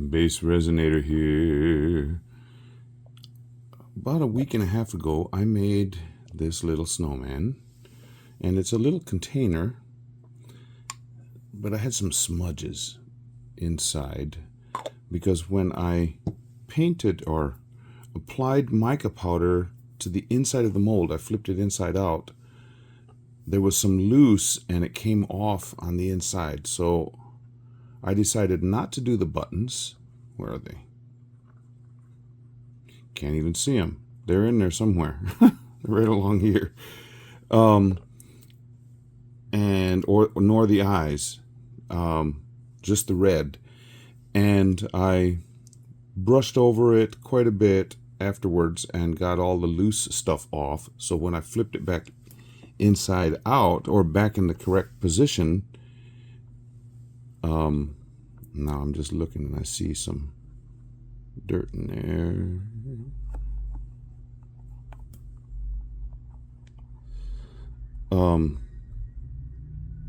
BassResinator here. About a week and a half ago, I made this little snowman, and it's a little container, but I had some smudges inside because when I painted or applied mica powder to the inside of the mold, I flipped it inside out, there was some loose and it came off on the inside. So I decided not to do the buttons. Where are they? Can't even see them. They're in there somewhere. They're right along here. Nor the eyes. Just the red. And I brushed over it quite a bit afterwards and got all the loose stuff off. So when I flipped it back inside out, or back in the correct position, now I'm just looking and I see some dirt in there.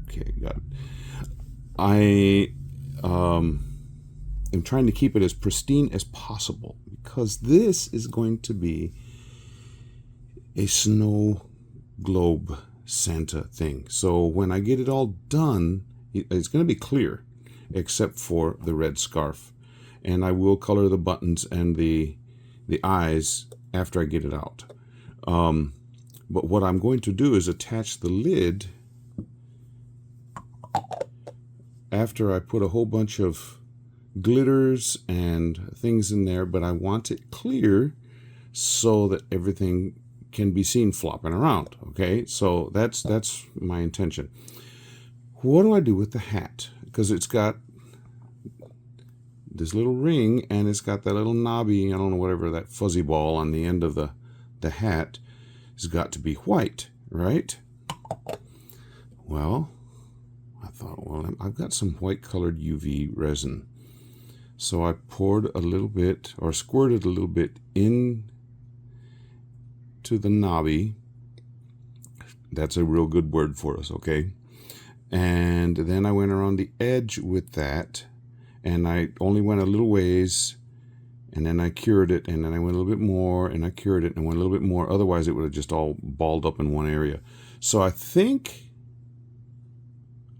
Okay, got it. I am trying to keep it as pristine as possible because this is going to be a snow globe Santa thing. So when I get it all done, it's going to be clear except for the red scarf, and I will color the buttons and the eyes after I get it out. But what I'm going to do is attach the lid after I put a whole bunch of glitters and things in there, but I want it clear so that everything can be seen flopping around. Okay, so that's my intention. What do I do with the hat? Because it's got this little ring and it's got that little knobby, I don't know, whatever, that fuzzy ball on the end of the hat has got to be white, right? Well, I thought, well, I've got some white colored UV resin. So I poured a little bit, or squirted a little bit in to the knobby. That's a real good word for us, okay? And then I went around the edge with that, and I only went a little ways, and then I cured it, and then I went a little bit more, and I cured it, and went a little bit more. Otherwise, it would have just all balled up in one area. So I think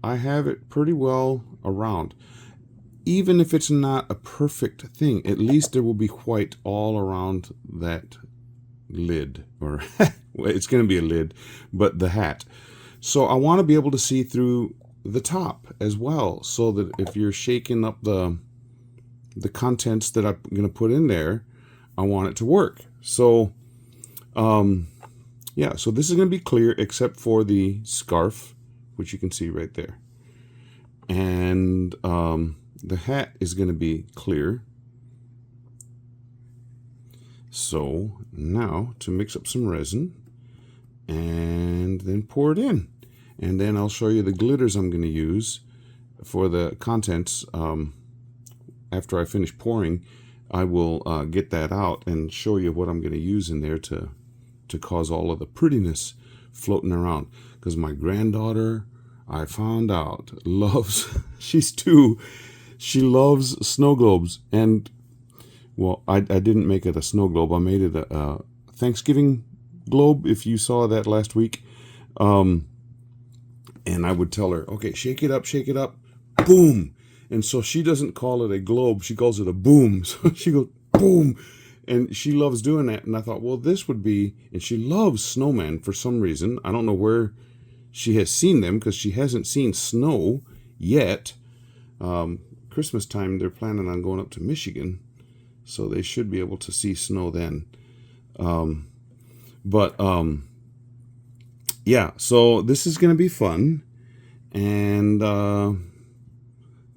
I have it pretty well around. Even if it's not a perfect thing, at least there will be white all around that lid, or well, it's going to be a lid, but the hat. So I want to be able to see through the top as well, so that if you're shaking up the contents that I'm going to put in there, I want it to work. So yeah, so this is going to be clear except for the scarf, which you can see right there. And the hat is going to be clear. So now to mix up some resin and then pour it in. And then I'll show you the glitters I'm going to use for the contents. After I finish pouring, I will get that out and show you what I'm going to use in there to cause all of the prettiness floating around. Because my granddaughter, I found out, loves, she's 2, she loves snow globes. And, well, I didn't make it a snow globe. I made it a Thanksgiving globe, if you saw that last week. And I would tell her, okay, shake it up, boom. And so she doesn't call it a globe, she calls it a boom. So she goes, boom. And she loves doing that. And I thought, well, this would be, and she loves snowmen for some reason. I don't know where she has seen them, because she hasn't seen snow yet. Christmas time, they're planning on going up to Michigan, so they should be able to see snow then. Yeah, so this is going to be fun. And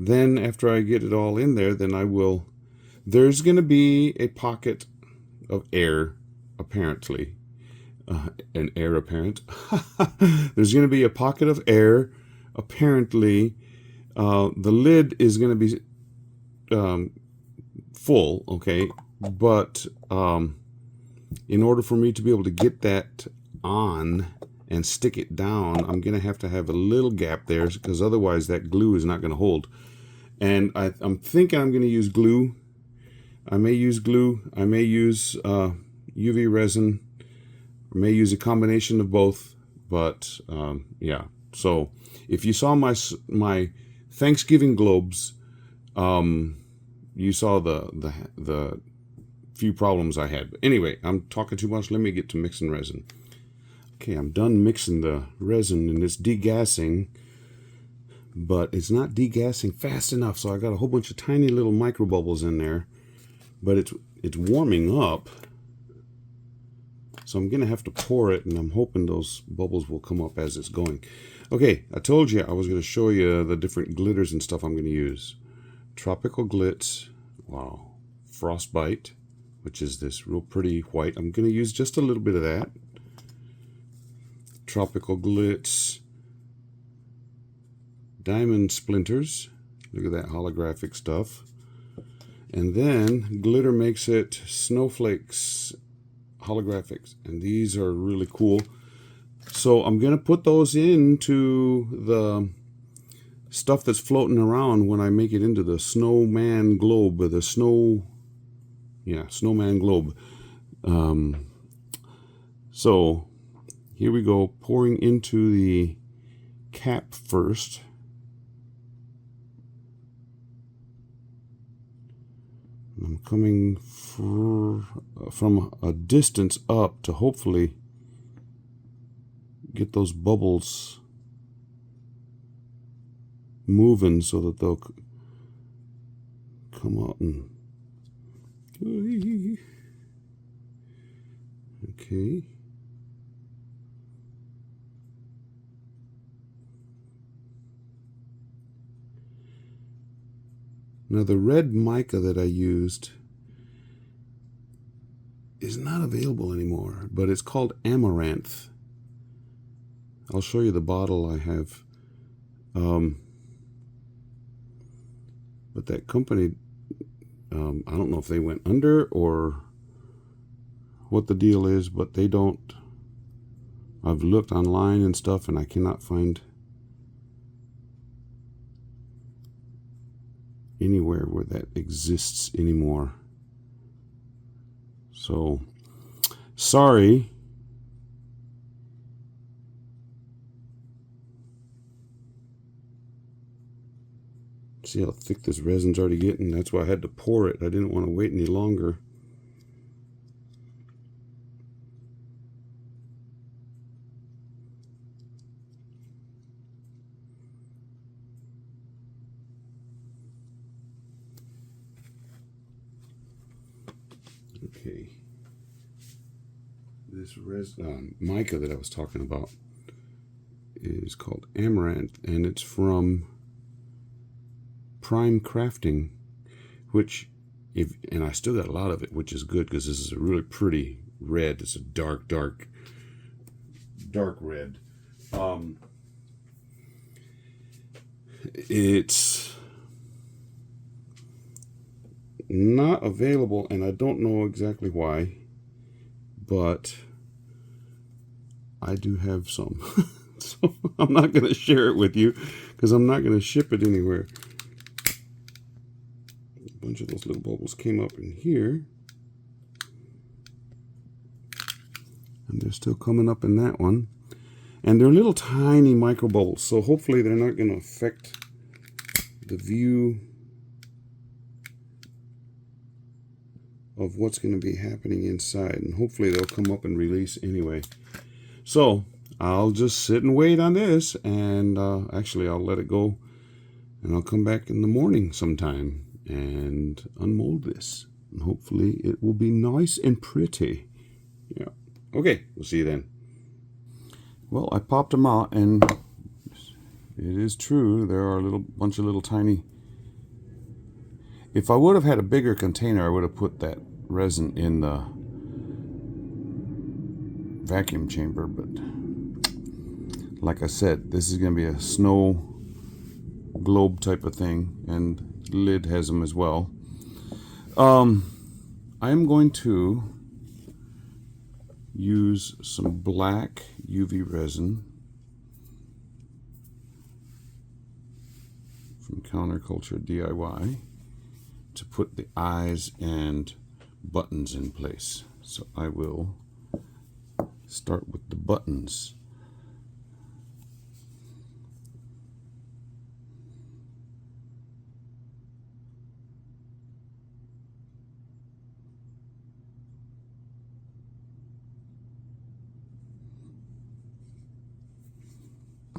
then after I get it all in there, then there's going to be a pocket of air, apparently. An heir apparent. There's going to be a pocket of air, apparently. The lid is going to be full, okay? But in order for me to be able to get that on and stick it down, I'm going to have a little gap there, because otherwise that glue is not going to hold. And I'm thinking I'm going to use glue. I may use glue. I may use UV resin. I may use a combination of both. But yeah. So if you saw my Thanksgiving globes, you saw the few problems I had. But anyway, I'm talking too much. Let me get to mixing resin. Okay, I'm done mixing the resin and it's degassing, but it's not degassing fast enough. So I got a whole bunch of tiny little micro bubbles in there, but it's warming up. So I'm gonna have to pour it, and I'm hoping those bubbles will come up as it's going. Okay, I told you I was gonna show you the different glitters and stuff I'm gonna use. Tropical Glitz, wow, Frostbite, which is this real pretty white. I'm going to use just a little bit of that. Tropical Glitz, Diamond Splinters. Look at that holographic stuff. And then Glitter Makes It Snowflakes holographics. And these are really cool. So I'm going to put those into the stuff that's floating around when I make it into the Snowman globe, or the Snowman globe. So here we go, pouring into the cap first. I'm coming from a distance up to hopefully get those bubbles moving so that they'll come out and okay. Now the red mica that I used is not available anymore, but it's called Amaranth. I'll show you the bottle I have. But that company, I don't know if they went under or what the deal is, but they don't. I've looked online and stuff, and I cannot find anywhere where that exists anymore. So, sorry. See how thick this resin's already getting? That's why I had to pour it. I didn't want to wait any longer. Okay. This mica that I was talking about is called Amaranth, and it's from Prime Crafting, which, and I still got a lot of it, which is good because this is a really pretty red. It's a dark red. It's not available, and I don't know exactly why, but I do have some. So I'm not going to share it with you because I'm not going to ship it anywhere. A bunch of those little bubbles came up in here, and they're still coming up in that one. And they're little tiny micro bubbles, so hopefully they're not going to affect the view of what's going to be happening inside. And hopefully they'll come up and release anyway. So I'll just sit and wait on this, and actually I'll let it go, and I'll come back in the morning sometime and unmold this. And hopefully it will be nice and pretty. Yeah. Okay, we'll see you then. Well, I popped them out, and it is true, there are a bunch of little tiny. If I would have had a bigger container, I would have put that resin in the vacuum chamber, but like I said, this is going to be a snow globe type of thing, and lid has them as well. I am going to use some black UV resin from Counterculture DIY to put the eyes and buttons in place. So I will start with the buttons.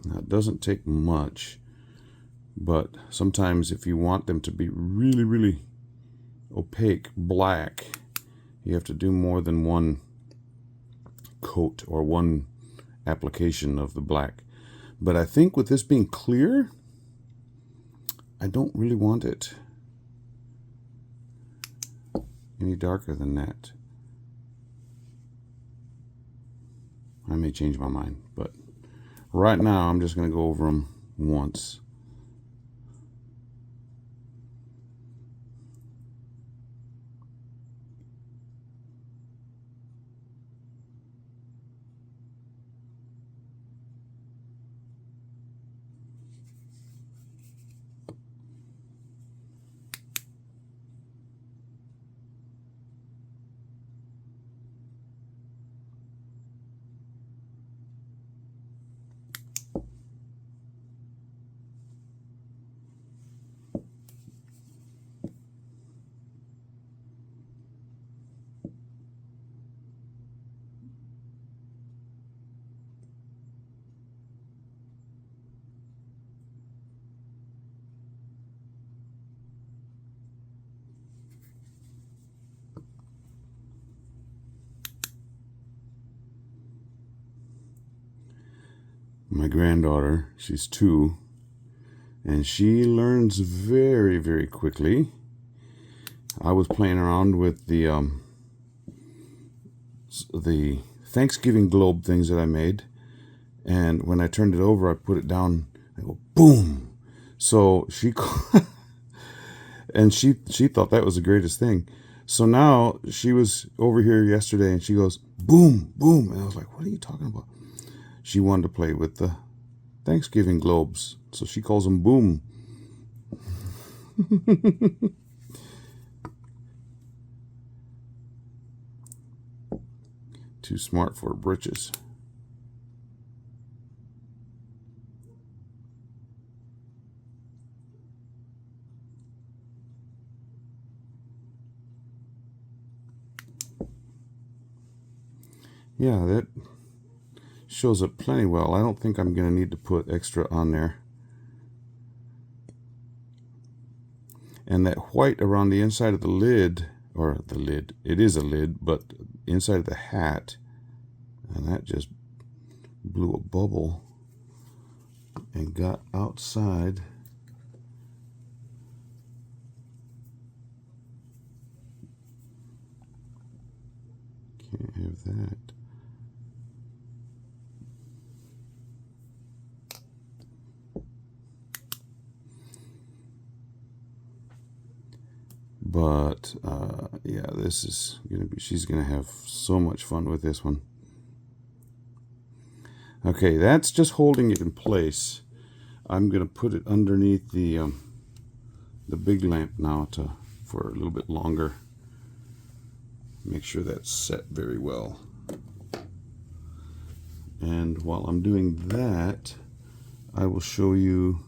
Now, it doesn't take much, but sometimes if you want them to be really, really opaque black, you have to do more than one coat or one application of the black. But I think with this being clear, I don't really want it any darker than that. I may change my mind, but right now I'm just going to go over them once. My granddaughter, she's 2, and she learns very, very quickly. I was playing around with the Thanksgiving globe things that I made, and when I turned it over, I put it down, I go boom. So she and she thought that was the greatest thing. So now she was over here yesterday and she goes boom, boom, and I was like, what are you talking about? She wanted to play with the Thanksgiving globes, so she calls them boom. Too smart for her britches. Yeah, that shows up plenty well. I don't think I'm going to need to put extra on there. And that white around the inside of the lid, or the lid, it is a lid, but inside of the hat, and that just blew a bubble and got outside. Can't have that. But yeah, this is gonna be, she's gonna have so much fun with this one. Okay, that's just holding it in place. I'm gonna put it underneath the big lamp now for a little bit longer. Make sure that's set very well. And while I'm doing that, I will show you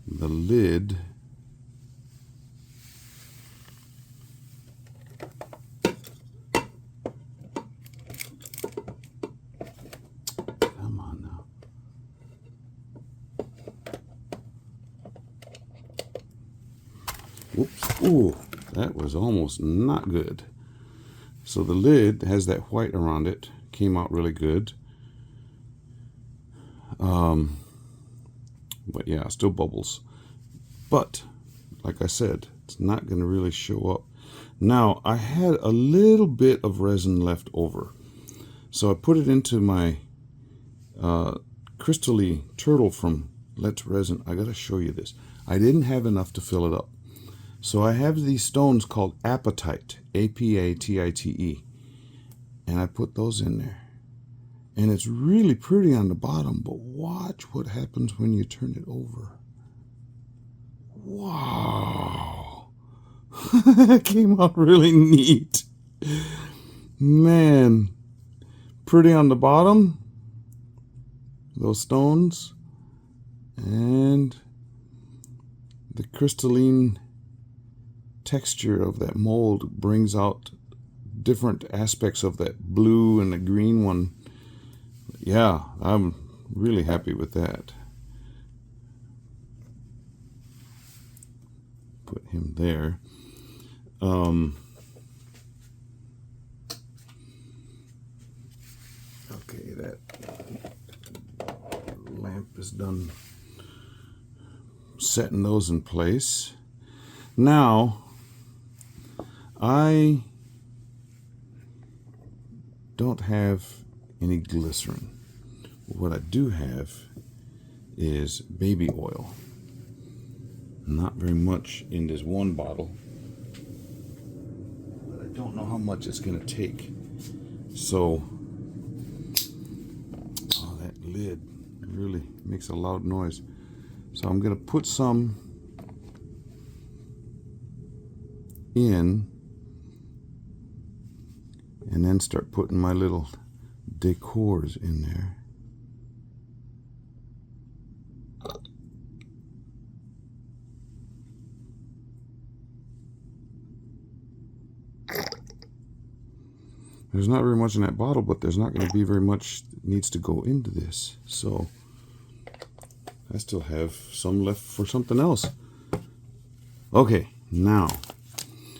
the lid. Come on now. Whoops. Ooh, that was almost not good. So the lid has that white around it. Came out really good. But yeah, still bubbles. But like I said, it's not going to really show up. Now, I had a little bit of resin left over. So I put it into my crystal-y turtle from Let's Resin. I got to show you this. I didn't have enough to fill it up. So I have these stones called apatite, A-P-A-T-I-T-E. And I put those in there. And it's really pretty on the bottom, but watch what happens when you turn it over. Wow. That came out really neat. Man, pretty on the bottom, those stones, and the crystalline texture of that mold brings out different aspects of that blue and the green one. Yeah, I'm really happy with that. Put him there. Okay, that lamp is done setting those in place. Now, I don't have any glycerin. What I do have is baby oil. Not very much in this one bottle, but I don't know how much it's going to take. So, oh, that lid really makes a loud noise. So I'm going to put some in and then start putting my little decors in there. There's not very much in that bottle, but there's not going to be very much that needs to go into this. So I still have some left for something else. Okay, now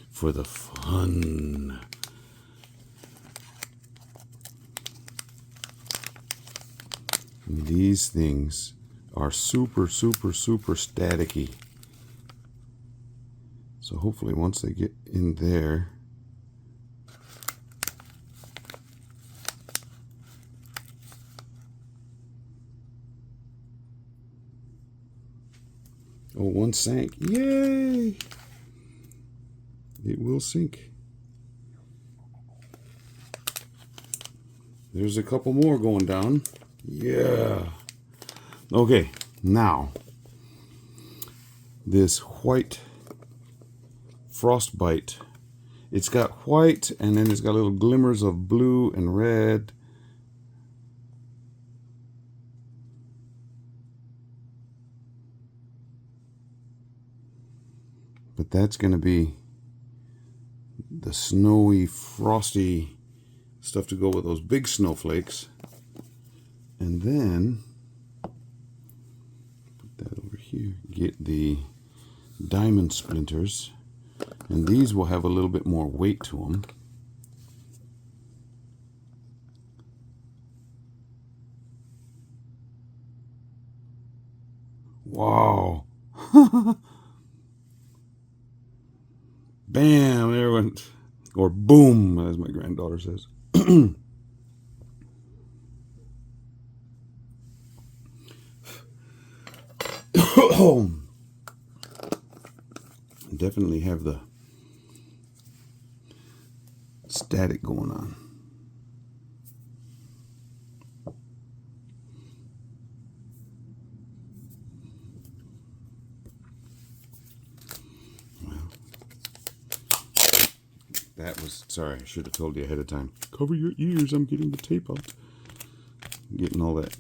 for the fun. These things are super, super, super staticky. So hopefully once they get in there, oh, one sank. Yay! It will sink. There's a couple more going down. Yeah. Okay, now this white frostbite. It's got white and then it's got little glimmers of blue and red. But that's going to be the snowy, frosty stuff to go with those big snowflakes. And then, put that over here, get the diamond splinters. And these will have a little bit more weight to them. Wow. Bam, there went, or boom, as my granddaughter says. Definitely have the static going on. That was, sorry, I should have told you ahead of time. Cover your ears, I'm getting the tape out. Getting all that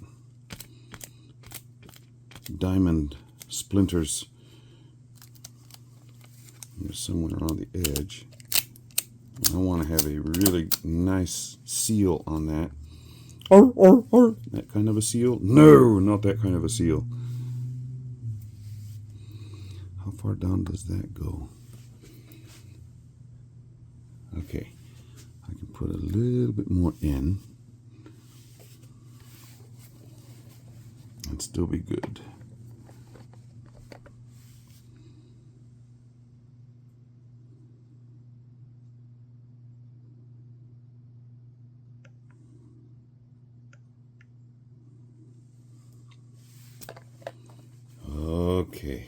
diamond splinters. There's somewhere on the edge. I want to have a really nice seal on that. That kind of a seal? No, not that kind of a seal. How far down does that go? Okay, I can put a little bit more in and still be good. Okay.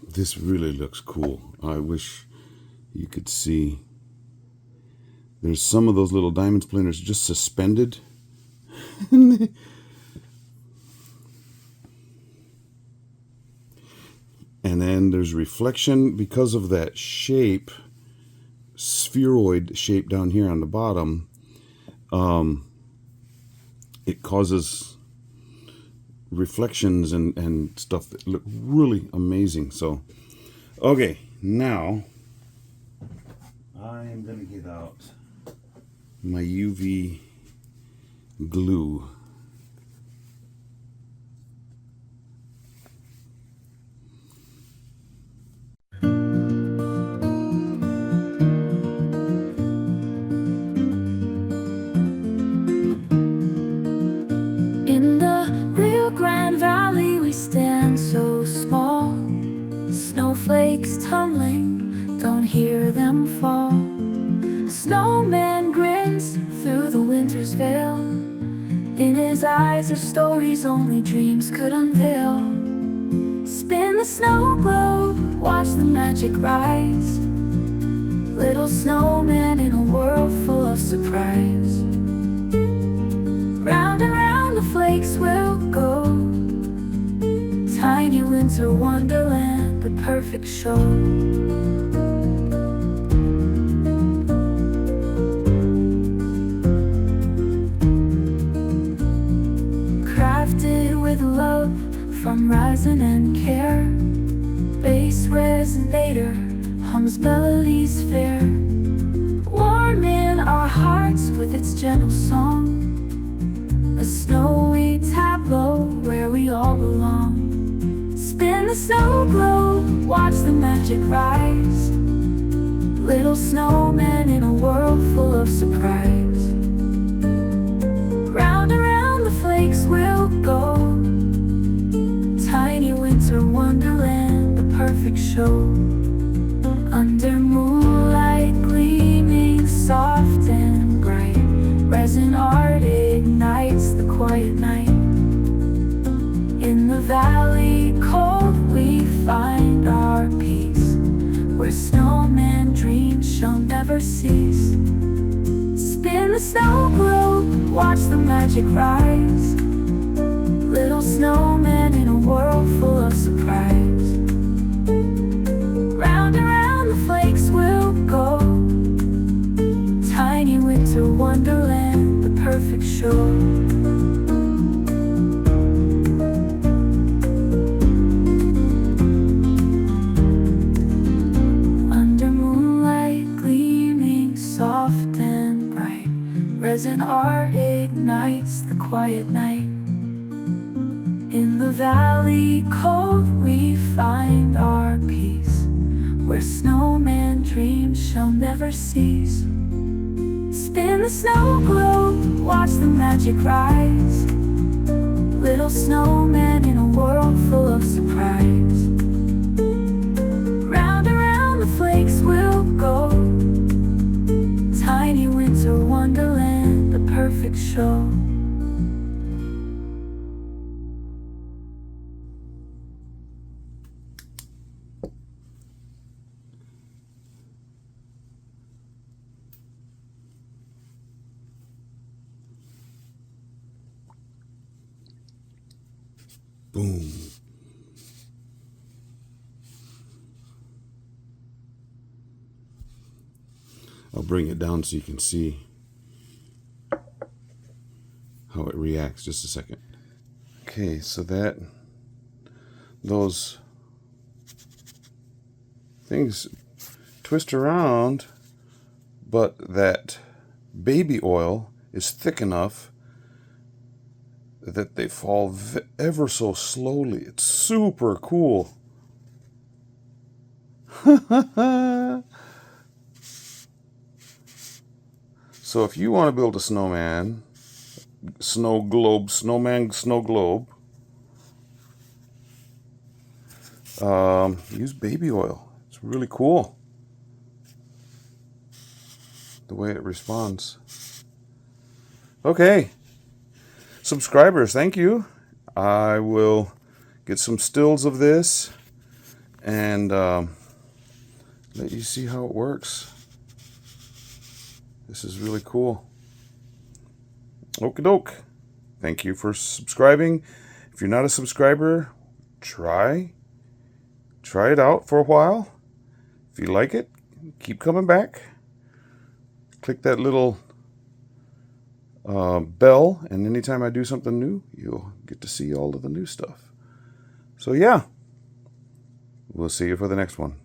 This really looks cool. I wish you could see. There's some of those little diamond splinters just suspended. there's reflection because of that shape, spheroid shape down here on the bottom. It causes reflections and stuff that look really amazing. So, okay, now I am going to get out my UV glue. In the Rio Grande Valley we stand so small, snowflakes tumbling, don't hear them fall. A snowman grins through the winter's veil, in his eyes are stories only dreams could unveil. Spin the snow globe, watch the magic rise, little snowman in a world full of surprise. Round and round the flakes will go, tiny winter wonderland, the perfect show. Crafted with love from resin and care, BassResinator hums melodies fair, warm in our hearts with its gentle song, a snowy tableau where we all belong. Spin the snow globe, watch the magic rise, little snowman in a world full of surprise. Round and round the flakes will go, tiny winter wonderland, the perfect show. Under moonlight gleaming soft and bright, resin art ignites the quiet night. In the valley cold we find our peace, where snowman dreams shall never cease. Spin the snow globe, watch the magic rise, little snowman in a world full of surprise. Round and round the flakes will go, tiny winter wonderland, the perfect show. Under moonlight gleaming soft and bright, resin art ignites the quiet night. In the valley cold we find our peace, where snowman dreams shall never cease. Spin the snow globe, watch the magic rise, little snowman in a world full of surprise. Round and round the flakes will go, tiny winter wonderland, the perfect show. Boom. I'll bring it down so you can see how it reacts. Just a second. Okay, so those things twist around, but that baby oil is thick enough that they fall ever so slowly. It's super cool. So if you want to build a snowman, snowman, snow globe, use baby oil. It's really cool the way it responds. Okay. Subscribers, thank you. I will get some stills of this and let you see how it works. This is really cool. Okie doke. Thank you for subscribing. If you're not a subscriber, try try it out for a while. If you like it, keep coming back. Click that little bell, and anytime I do something new, you'll get to see all of the new stuff. So yeah, we'll see you for the next one.